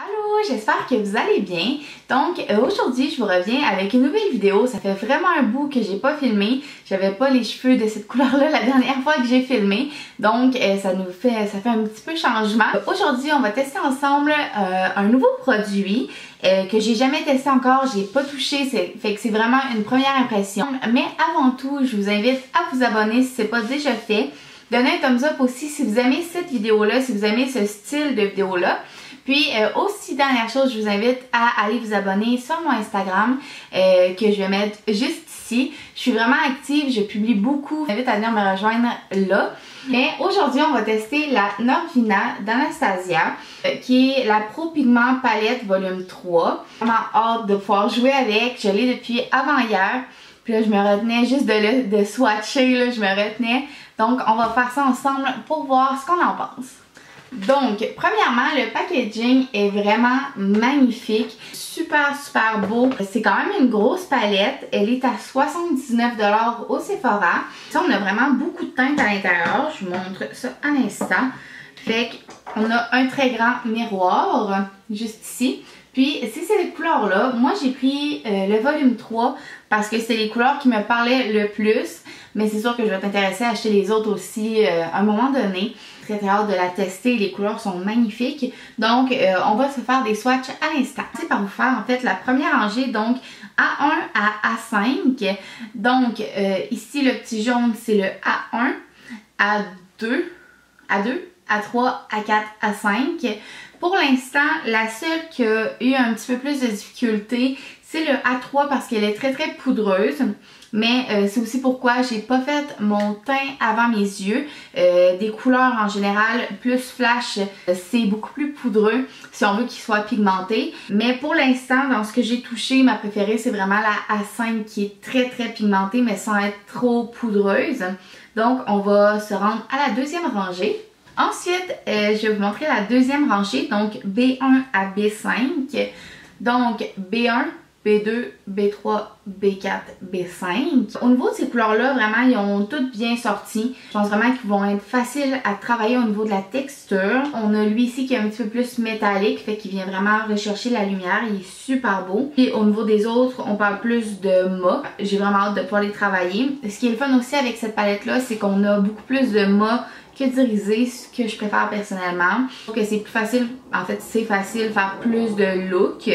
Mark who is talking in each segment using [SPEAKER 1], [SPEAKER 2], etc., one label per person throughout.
[SPEAKER 1] Allô, j'espère que vous allez bien. Donc aujourd'hui je vous reviens avec une nouvelle vidéo. Ça fait vraiment un bout que j'ai pas filmé. J'avais pas les cheveux de cette couleur là la dernière fois que j'ai filmé. Donc ça fait un petit peu changement. Aujourd'hui on va tester ensemble un nouveau produit que j'ai jamais testé encore, j'ai pas touché, fait que c'est vraiment une première impression. Mais avant tout, je vous invite à vous abonner si c'est pas déjà fait. Donnez un thumbs up aussi si vous aimez cette vidéo là, si vous aimez ce style de vidéo là. Puis aussi, dernière chose, je vous invite à aller vous abonner sur mon Instagram que je vais mettre juste ici. Je suis vraiment active, je publie beaucoup. Je vous invite à venir me rejoindre là. Mais aujourd'hui, on va tester la Norvina d'Anastasia qui est la Pro Pigment Palette volume 3. J'ai vraiment hâte de pouvoir jouer avec. Je l'ai depuis avant-hier. Puis là, je me retenais juste de swatcher, là, je me retenais. Donc, on va faire ça ensemble pour voir ce qu'on en pense. Donc, premièrement, le packaging est vraiment magnifique, super beau. C'est quand même une grosse palette, elle est à 79 $ au Sephora. Ça, on a vraiment beaucoup de teintes à l'intérieur, je vous montre ça à l'instant. Fait qu'on a un très grand miroir, juste ici. Puis, c'est ces couleurs-là. Moi, j'ai pris le volume 3 parce que c'est les couleurs qui me parlaient le plus. Mais c'est sûr que je vais t'intéresser à acheter les autres aussi à un moment donné. Très hâte de la tester. Les couleurs sont magnifiques. Donc, on va se faire des swatchs à l'instant. C'est par vous faire en fait la première rangée, donc A1 à A5. Donc, ici, le petit jaune, c'est le A1, A2, A3, A4, A5. Pour l'instant, la seule qui a eu un petit peu plus de difficulté, c'est le A3 parce qu'elle est très poudreuse. Mais c'est aussi pourquoi j'ai pas fait mon teint avant mes yeux. Des couleurs en général plus flash, c'est beaucoup plus poudreux si on veut qu'il soit pigmenté. Mais pour l'instant, dans ce que j'ai touché, ma préférée c'est vraiment la A5 qui est très pigmentée mais sans être trop poudreuse. Donc on va se rendre à la deuxième rangée. Ensuite, je vais vous montrer la deuxième rangée, donc B1 à B5. Donc B1, B2, B3, B4, B5. Au niveau de ces couleurs-là, vraiment, ils ont toutes bien sorti. Je pense vraiment qu'ils vont être faciles à travailler au niveau de la texture. On a lui ici qui est un petit peu plus métallique, fait qu'il vient vraiment rechercher la lumière. Il est super beau. Et au niveau des autres, on parle plus de mat. J'ai vraiment hâte de pouvoir les travailler. Ce qui est le fun aussi avec cette palette-là, c'est qu'on a beaucoup plus de mat que d'irisé, ce que je préfère personnellement. Je trouve que c'est plus facile, en fait c'est facile de faire plus de look.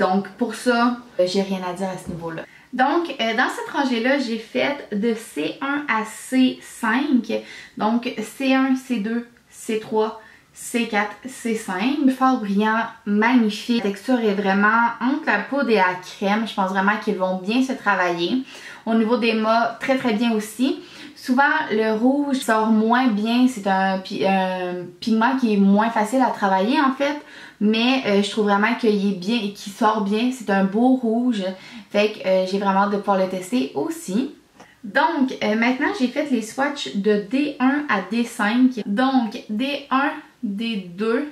[SPEAKER 1] Donc pour ça, j'ai rien à dire à ce niveau-là. Donc dans cette rangée-là, j'ai fait de C1 à C5. Donc C1, C2, C3, C4, C5. Fort brillant, magnifique. La texture est vraiment entre la poudre et la crème. Je pense vraiment qu'ils vont bien se travailler. Au niveau des mats, très bien aussi. Souvent, le rouge sort moins bien. C'est un pigment qui est moins facile à travailler en fait. Mais je trouve vraiment qu'il est bien et qu'il sort bien. C'est un beau rouge. Fait que j'ai vraiment hâte de pouvoir le tester aussi. Donc, maintenant, j'ai fait les swatchs de D1 à D5. Donc, D1, D2,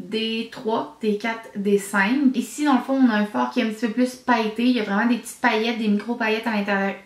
[SPEAKER 1] D3, D4, D5. Ici, dans le fond, on a un fard qui est un petit peu plus pailleté. Il y a vraiment des petites paillettes, des micro-paillettes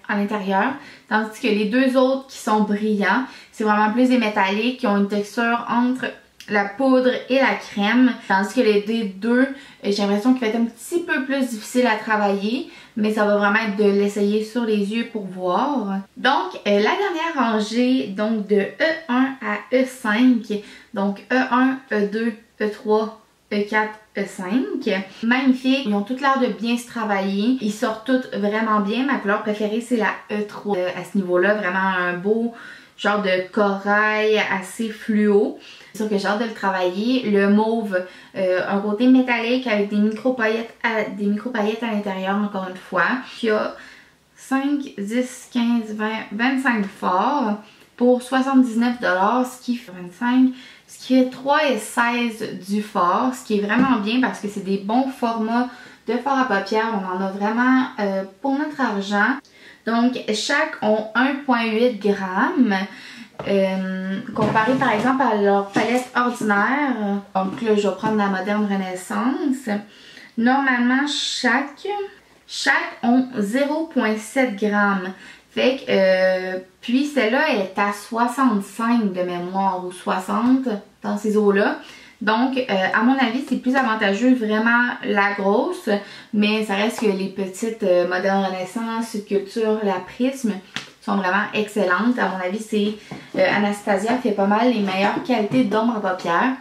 [SPEAKER 1] à l'intérieur. Tandis que les deux autres qui sont brillants, c'est vraiment plus des métalliques qui ont une texture entre la poudre et la crème. Tandis que les D2, j'ai l'impression qu'il va être un petit peu plus difficile à travailler. Mais ça va vraiment être de l'essayer sur les yeux pour voir. Donc, la dernière rangée, donc de E1 à E5. Donc, E1, E2, E3, E4, E5. Magnifique. Ils ont toutes l'air de bien se travailler. Ils sortent toutes vraiment bien. Ma couleur préférée, c'est la E3. À ce niveau-là, vraiment un beau genre de corail assez fluo. C'est sûr que j'ai hâte de le travailler. Le mauve, un côté métallique avec des micro-paillettes à l'intérieur, encore une fois. Qui a 5, 10, 15, 20, 25 fards pour 79 $, ce qui fait 25, ce qui est 3 et 16 du fard, ce qui est vraiment bien parce que c'est des bons formats de fard à paupières. On en a vraiment pour notre argent. Donc, chaque ont 1,8 g. Comparé par exemple à leur palette ordinaire, donc là je vais prendre la Moderne Renaissance, normalement chaque ont 0,7 g. Fait que, puis celle-là est à 65 de mémoire ou 60 dans ces eaux-là. Donc, à mon avis, c'est plus avantageux vraiment la grosse, mais ça reste que les petites Moderne Renaissance, Culture, la Prisme sont vraiment excellentes. À mon avis, c'est Anastasia fait pas mal les meilleures qualités d'ombre à paupières.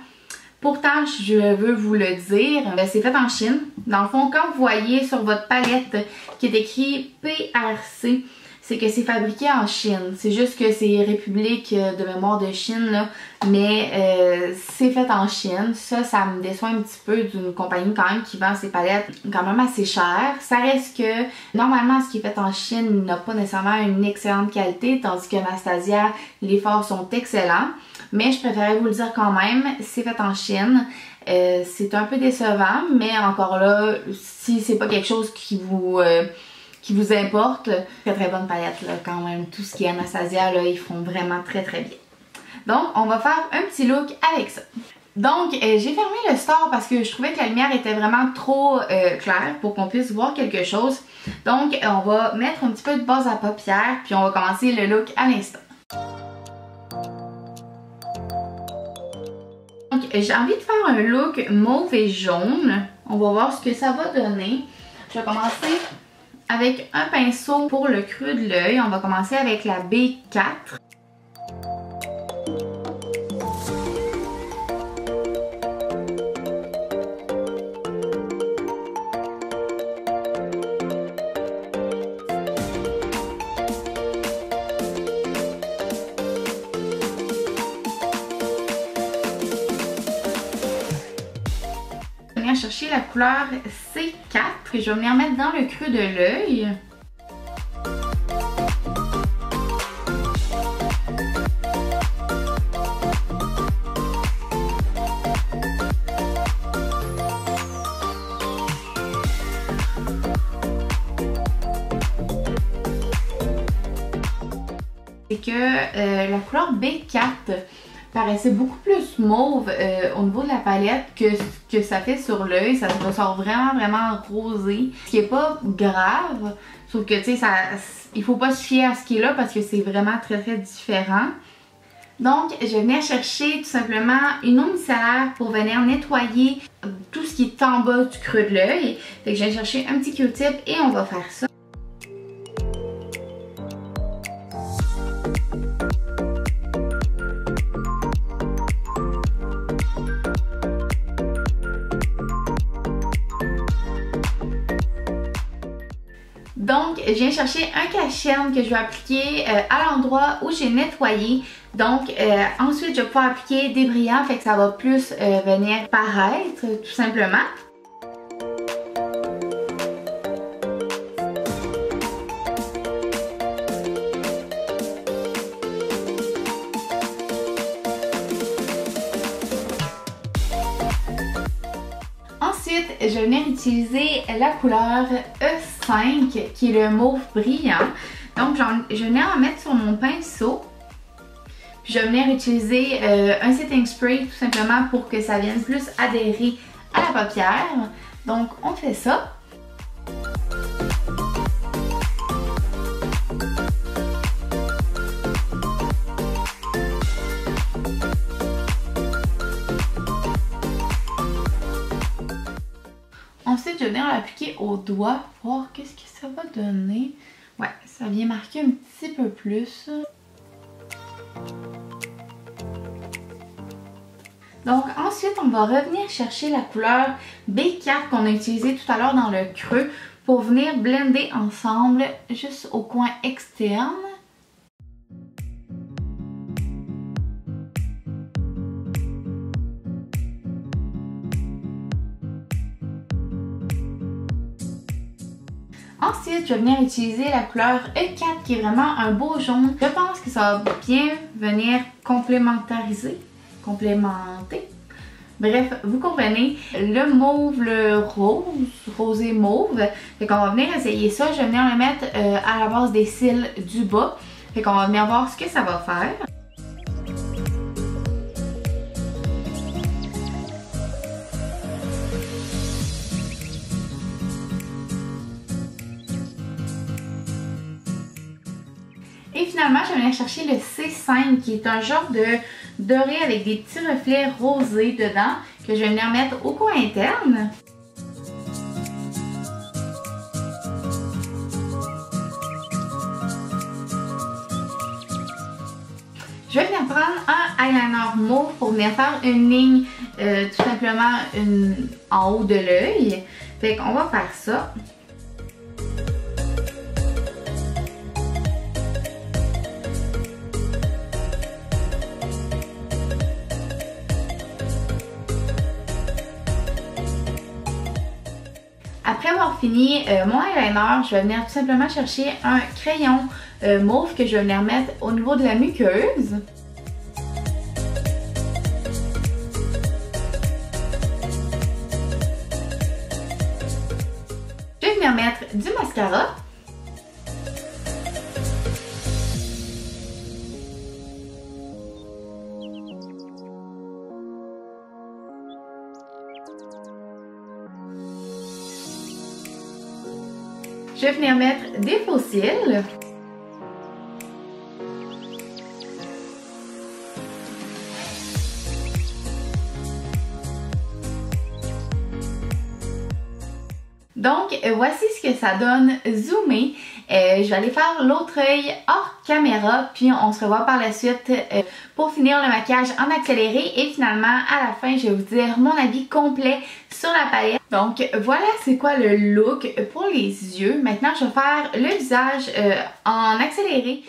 [SPEAKER 1] Pourtant, je veux vous le dire, c'est fait en Chine. Dans le fond, quand vous voyez sur votre palette qui est écrit PRC, c'est que c'est fabriqué en Chine. C'est juste que c'est République de mémoire de Chine, là, mais c'est fait en Chine. Ça me déçoit un petit peu d'une compagnie quand même qui vend ses palettes quand même assez chères. Ça reste que, normalement, ce qui est fait en Chine n'a pas nécessairement une excellente qualité, tandis que Anastasia, les fards sont excellents. Mais je préférais vous le dire quand même, c'est fait en Chine. C'est un peu décevant, mais encore là, si c'est pas quelque chose qui vous importe, très bonne palette là, quand même. Tout ce qui est Anastasia, là, ils font vraiment très bien. Donc, on va faire un petit look avec ça. Donc, j'ai fermé le store parce que je trouvais que la lumière était vraiment trop claire pour qu'on puisse voir quelque chose. Donc, on va mettre un petit peu de base à paupières, puis on va commencer le look à l'instant. Donc, j'ai envie de faire un look mauve et jaune. On va voir ce que ça va donner. Je vais commencer avec un pinceau pour le creux de l'œil. On va commencer avec la B4. Chercher la couleur C4 que je vais venir mettre dans le creux de l'œil. C'est que la couleur B4 paraissait beaucoup plus mauve au niveau de la palette que ça fait sur l'œil. Ça ressort vraiment rosé. Ce qui est pas grave. Sauf que tu sais, il faut pas se fier à ce qui est là parce que c'est vraiment très différent. Donc, je vais venir chercher tout simplement une eau micellaire pour venir nettoyer tout ce qui est en bas du creux de l'œil. Fait que je vais chercher un petit Q-tip et on va faire ça. Donc, je viens chercher un cache-cerne que je vais appliquer à l'endroit où j'ai nettoyé. Donc, ensuite, je vais pouvoir appliquer des brillants, fait que ça va plus venir paraître, tout simplement. Ensuite, je vais venir utiliser la couleur E5 qui est le mauve brillant. Donc, je vais venir en mettre sur mon pinceau. Puis je vais venir utiliser un setting spray tout simplement pour que ça vienne plus adhérer à la paupière. Donc, on fait ça. Ensuite, je vais venir l'appliquer au doigt pour voir qu'est-ce que ça va donner. Ouais, ça vient marquer un petit peu plus. Donc ensuite, on va revenir chercher la couleur B4 qu'on a utilisée tout à l'heure dans le creux pour venir blender ensemble juste au coin externe. Ensuite, je vais venir utiliser la couleur E4 qui est vraiment un beau jaune. Je pense que ça va bien venir complémenter. Bref, vous comprenez, le mauve, le rosé mauve. Fait qu'on va venir essayer ça. Je vais venir le mettre à la base des cils du bas. Fait qu'on va venir voir ce que ça va faire. Et finalement, je vais venir chercher le C5 qui est un genre doré avec des petits reflets rosés dedans que je vais venir mettre au coin interne. Je vais venir prendre un eyeliner mauve pour venir faire une ligne tout simplement en haut de l'œil. Fait qu'on va faire ça. Après avoir fini mon eyeliner, je vais venir tout simplement chercher un crayon mauve que je vais venir mettre au niveau de la muqueuse. Je vais venir mettre du mascara. Je vais venir mettre des faux cils. Donc, voici ce que ça donne zoomé. Je vais aller faire l'autre œil hors caméra, puis on se revoit par la suite pour finir le maquillage en accéléré. Et finalement, à la fin, je vais vous dire mon avis complet sur la palette. Donc, voilà c'est quoi le look pour les yeux. Maintenant, je vais faire le visage en accéléré.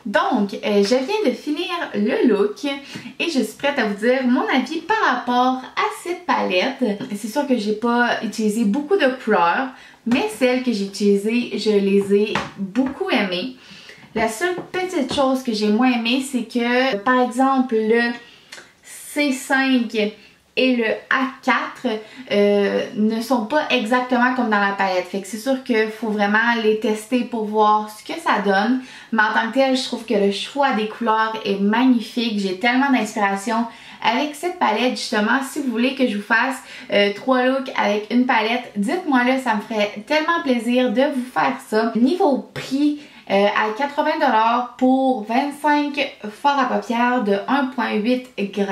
[SPEAKER 1] Donc, je viens de finir le look et je suis prête à vous dire mon avis par rapport à cette palette. C'est sûr que j'ai pas utilisé beaucoup de couleurs, mais celles que j'ai utilisées, je les ai beaucoup aimées. La seule petite chose que j'ai moins aimé, c'est que, par exemple, le C5 et le A4 ne sont pas exactement comme dans la palette. Fait que c'est sûr qu'il faut vraiment les tester pour voir ce que ça donne. Mais en tant que tel, je trouve que le choix des couleurs est magnifique. J'ai tellement d'inspiration avec cette palette. Justement, si vous voulez que je vous fasse 3 looks avec une palette, dites-moi là, ça me ferait tellement plaisir de vous faire ça. Niveau prix, à 80$ pour 25 fards à paupières de 1,8 g.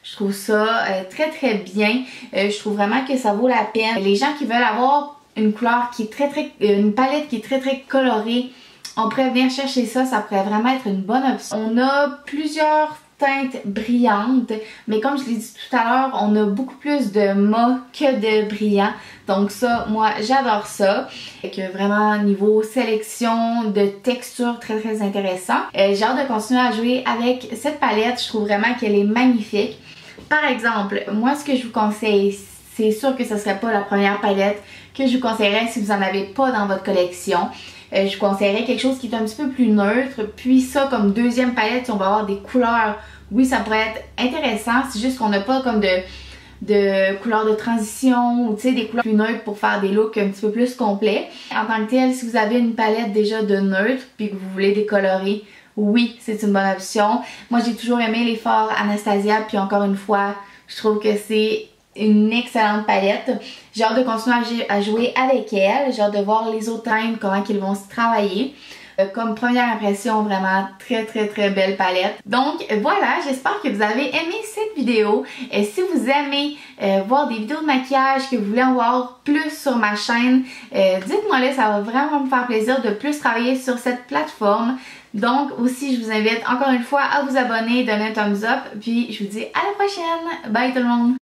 [SPEAKER 1] Je trouve ça très bien. Je trouve vraiment que ça vaut la peine. Les gens qui veulent avoir une couleur qui est une palette qui est très colorée, on pourrait venir chercher ça. Ça pourrait vraiment être une bonne option. On a plusieurs teintes brillantes, mais comme je l'ai dit tout à l'heure, on a beaucoup plus de mat que de brillant. Donc ça, moi j'adore ça. Et que vraiment niveau sélection de texture très intéressant. J'ai hâte de continuer à jouer avec cette palette. Je trouve vraiment qu'elle est magnifique. Par exemple, moi ce que je vous conseille, c'est sûr que ce serait pas la première palette que je vous conseillerais si vous en avez pas dans votre collection. Je vous conseillerais quelque chose qui est un petit peu plus neutre, puis ça comme deuxième palette, si on va avoir des couleurs, oui ça pourrait être intéressant, c'est juste qu'on n'a pas comme de couleurs de transition ou tu sais des couleurs plus neutres pour faire des looks un petit peu plus complets. En tant que tel, si vous avez une palette déjà de neutre puis que vous voulez décolorer, oui, c'est une bonne option. Moi, j'ai toujours aimé les fards Anastasia, puis encore une fois, je trouve que c'est une excellente palette. J'ai hâte de continuer à jouer avec elle. J'ai hâte de voir les autres teintes, comment ils vont se travailler. Comme première impression, vraiment très belle palette. Donc voilà, j'espère que vous avez aimé cette vidéo. Et si vous aimez voir des vidéos de maquillage, que vous voulez en voir plus sur ma chaîne, dites-moi là, ça va vraiment me faire plaisir de plus travailler sur cette plateforme. Donc aussi, je vous invite encore une fois à vous abonner, donner un thumbs up, puis je vous dis à la prochaine. Bye tout le monde!